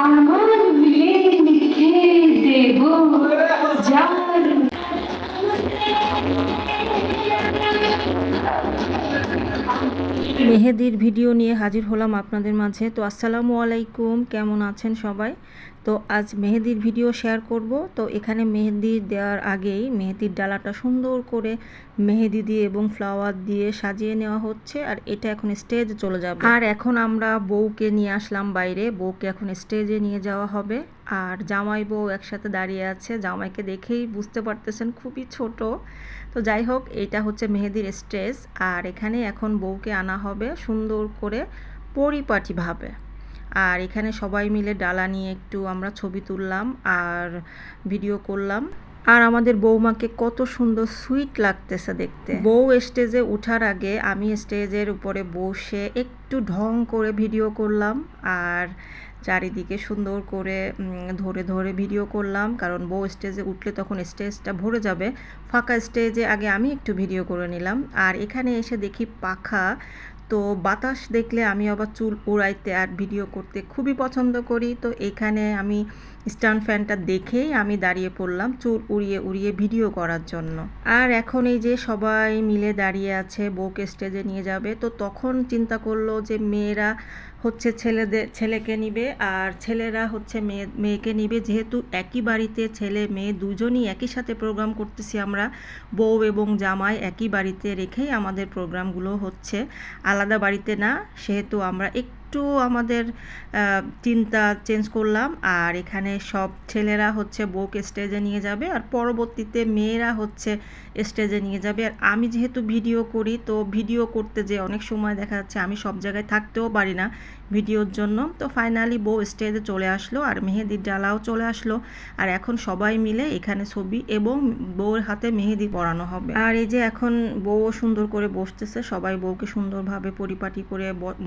আমার বিয়ে লিখে দেব যার। মেহেদির ভিডিও নিয়ে হাজির হলাম আপনাদের মাঝে। তো আসসালামু আলাইকুম, কেমন আছেন সবাই? তো আজ মেহেদির ভিডিও শেয়ার করব। তো এখানে মেহেদি দেওয়ার আগেই মেহেদির ডালাটা সুন্দর করে মেহেদি দিয়ে এবং ফ্লাওয়ার দিয়ে সাজিয়ে নেওয়া হচ্ছে, আর এটা এখন স্টেজে চলে যাবে। আর এখন আমরা বউকে নিয়ে আসলাম বাইরে, বউকে এখন স্টেজে নিয়ে যাওয়া হবে। আর জামাই বউ একসাথে দাঁড়িয়ে আছে, জামাইকে দেখেই বুঝতে পারতেছেন খুবই ছোট। তো যাই হোক, এটা হচ্ছে মেহেদির স্টেজ, আর এখানে এখন বউকে আনা হবে সুন্দর করে পরিপাটিভাবে। আর এখানে সবাই মিলে ডালা নিয়ে একটু আমরা ছবি তুললাম আর ভিডিও করলাম। আর আমাদের বৌমাকে কত সুন্দর সুইট লাগতেছে দেখতে। বউ স্টেজে ওঠার আগে আমি স্টেজের উপরে বসে একটু ঢং করে ভিডিও করলাম, আর চারিদিকে সুন্দর করে ধরে ধরে ভিডিও করলাম, কারণ বউ স্টেজে উঠলে তখন স্টেজটা ভরে যাবে। ফাঁকা স্টেজে আগে আমি একটু ভিডিও করে নিলাম। আর এখানে এসে দেখি পাখা, তো বাতাস দেখলে আমি আবার চুল উড়াইতে আর ভিডিও করতে খুবই পছন্দ করি। তো এখানে আমি স্ট্যান্ড ফ্যানটা দেখেই আমি দাঁড়িয়ে পড়লাম চুল উড়িয়ে উড়িয়ে ভিডিও করার জন্য। আর এখন এই যে সবাই মিলে দাঁড়িয়ে আছে, বউকে স্টেজে নিয়ে যাবে। তো তখন চিন্তা করলো যে মেয়েরা হচ্ছে ছেলেকে নিবে আর ছেলেরা হচ্ছে মেয়েকে নিবে, যেহেতু একই বাড়িতে ছেলে মেয়ে দুজনই একই সাথে প্রোগ্রাম করতেছি আমরা, বউ এবং জামাই একই বাড়িতে রেখেই আমাদের প্রোগ্রামগুলো হচ্ছে, আলাদা বাড়িতে না। সেহেতু আমরা একটু আমাদের চিন্তা চেঞ্জ করলাম। আর এখানে সব ছেলেরা হচ্ছে বউকে স্টেজে নিয়ে যাবে, আর পরবর্তীতে মেয়েরা হচ্ছে স্টেজে নিয়ে যাবে। আর আমি যেহেতু ভিডিও করি, তো ভিডিও করতে যে অনেক সময় দেখা যাচ্ছে আমি সব জায়গায় থাকতেও পারি না ভিডিওর জন্য। তো ফাইনালি বউ স্টেজে চলে আসলো আর মেহেদির ডালাও চলে আসলো। আর এখন সবাই মিলে এখানে ছবি এবং বউয়ের হাতে মেহেদি পরানো হবে। আর এই যে এখন বউও সুন্দর করে বসতেছে, সবাই বউকে সুন্দরভাবে পরিপাটি করে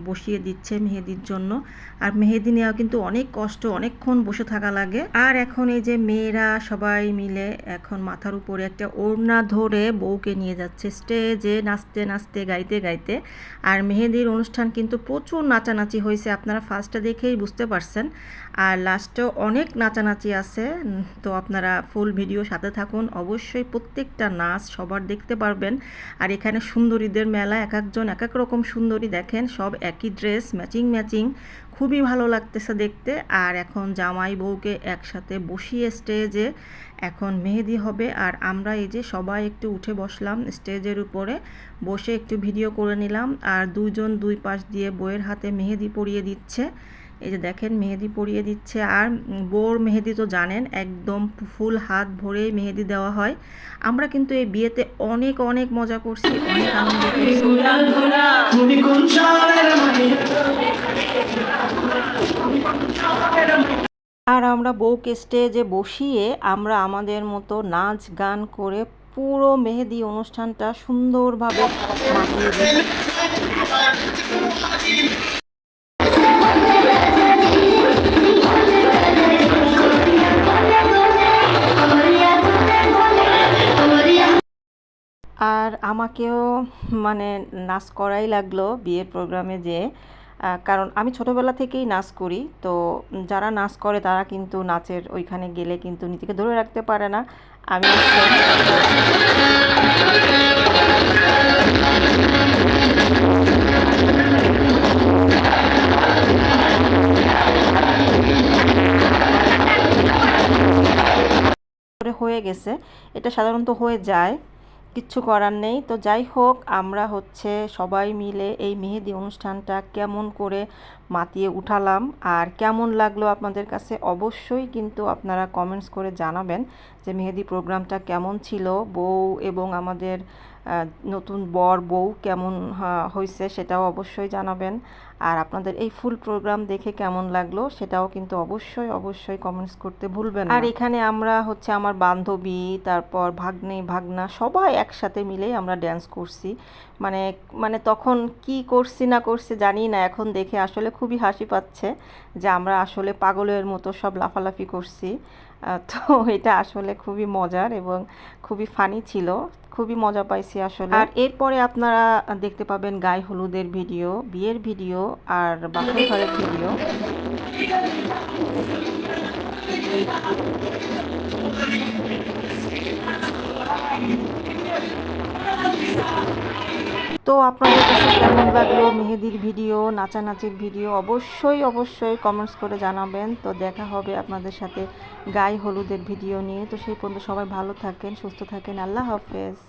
বসিয়ে দিচ্ছে মেহেদির জন্য। আর মেহেদি নেওয়া কিন্তু অনেক কষ্ট, অনেকক্ষণ বসে থাকা লাগে। আর এখন এই যে মেয়েরা সবাই মিলে এখন মাথার উপরে একটা ওড়না ধরে বউকে নিয়ে যাচ্ছে স্টেজে, নাচতে নাচতে গাইতে গাইতে। আর মেহেদির অনুষ্ঠান কিন্তু প্রচুর নাচানাচি হয়েছে, আপনারা ফার্স্টে দেখেই বুঝতে পারছেন। আর লাস্টেও অনেক নাচানাচি আছে। তো আপনারা ফুল ভিডিও সাথে থাকুন, অবশ্যই প্রত্যেকটা নাচ সবার দেখতে পারবেন। আর এখানে সুন্দরীদের মেলা, এক একজন এক এক রকম সুন্দরী, দেখেন সব একই ড্রেস, ম্যাচিং ম্যাচিং, খুবই ভালো লাগতেছে দেখতে। আর এখন জামাই বউকে একসাথে বসিয়ে স্টেজে এখন মেহেদি হবে। আর আমরা এই যে সবাই একটু উঠে বসলাম স্টেজের উপরে, বসে একটু ভিডিও করে নিলাম। আর দুজন দুই পাশ দিয়ে বউয়ের হাতে মেহেদি পরিয়ে দিচ্ছে, এই যে দেখেন মেহেদি পরিয়ে দিচ্ছে। আর বউর মেহেদি তো জানেন একদম ফুল হাত ভরে মেহেদি দেওয়া হয়। আমরা কিন্তু এই বিয়েতে অনেক অনেক মজা করছি, অনেক আনন্দ করছি। আর আমরা বউকে স্টেজে বসিয়ে আমরা আমাদের মতো নাচ গান করে পুরো মেহেদি অনুষ্ঠানটা সুন্দরভাবে মাতিয়ে দিই। আর আমাকেও মানে নাচ করাই লাগলো বিয়ের প্রোগ্রামে যে, কারণ আমি ছোটোবেলা থেকেই নাচ করি। তো যারা নাচ করে তারা কিন্তু নাচের ওইখানে গেলে কিন্তু নিজেকে ধরে রাখতে পারে না। আমি হয়ে গেছে, এটা সাধারণত হয়ে যায়, কিচ্ছু করার নেই। তো যাই হোক, আমরা হচ্ছে সবাই মিলে এই মেহেদি অনুষ্ঠানটা কেমন করে মাতিয়ে উঠালাম আর কেমন লাগলো আপনাদের কাছে, অবশ্যই কিন্তু আপনারা কমেন্টস করে জানাবেন যে মেহেদি প্রোগ্রামটা কেমন ছিল, বউ এবং আমাদের নতুন বর বউ কেমন হয়েছে সেটাও অবশ্যই জানাবেন। আর আপনাদের এই ফুল প্রোগ্রাম দেখে কেমন লাগলো সেটাও কিন্তু অবশ্যই অবশ্যই কমেন্টস করতে ভুলবেন না। আর এখানে আমরা হচ্ছে আমার বান্ধবী, তারপর ভাগ্নে ভাগনা সবাই একসাথে মিলেই আমরা ড্যান্স করছি। মানে মানে তখন কি করছি না করছি জানি না, এখন দেখে আসলে খুবই হাসি পাচ্ছে যে আমরা আসলে পাগলের মতো সব লাফালাফি করছি। তো এটা আসলে খুবই মজার এবং খুবই ফানি ছিল, খুবই মজা পাইছি আসলে। আর এরপরে আপনারা দেখতে পাবেন গায়ে হলুদের ভিডিও, বিয়ের ভিডিও। আর বাপের ঘরের ভিডিও। তো আপনাদের কাছে কেমন লাগলো মেহেদির ভিডিও, নাচানাচির ভিডিও অবশ্যই কমেন্টস করে জানাবেন। তো দেখা হবে আপনাদের সাথে গায়ে হলুদের ভিডিও নিয়ে। তো সেই পর্যন্ত সবাই ভালো থাকেন, সুস্থ থাকেন। আল্লাহ হাফেজ।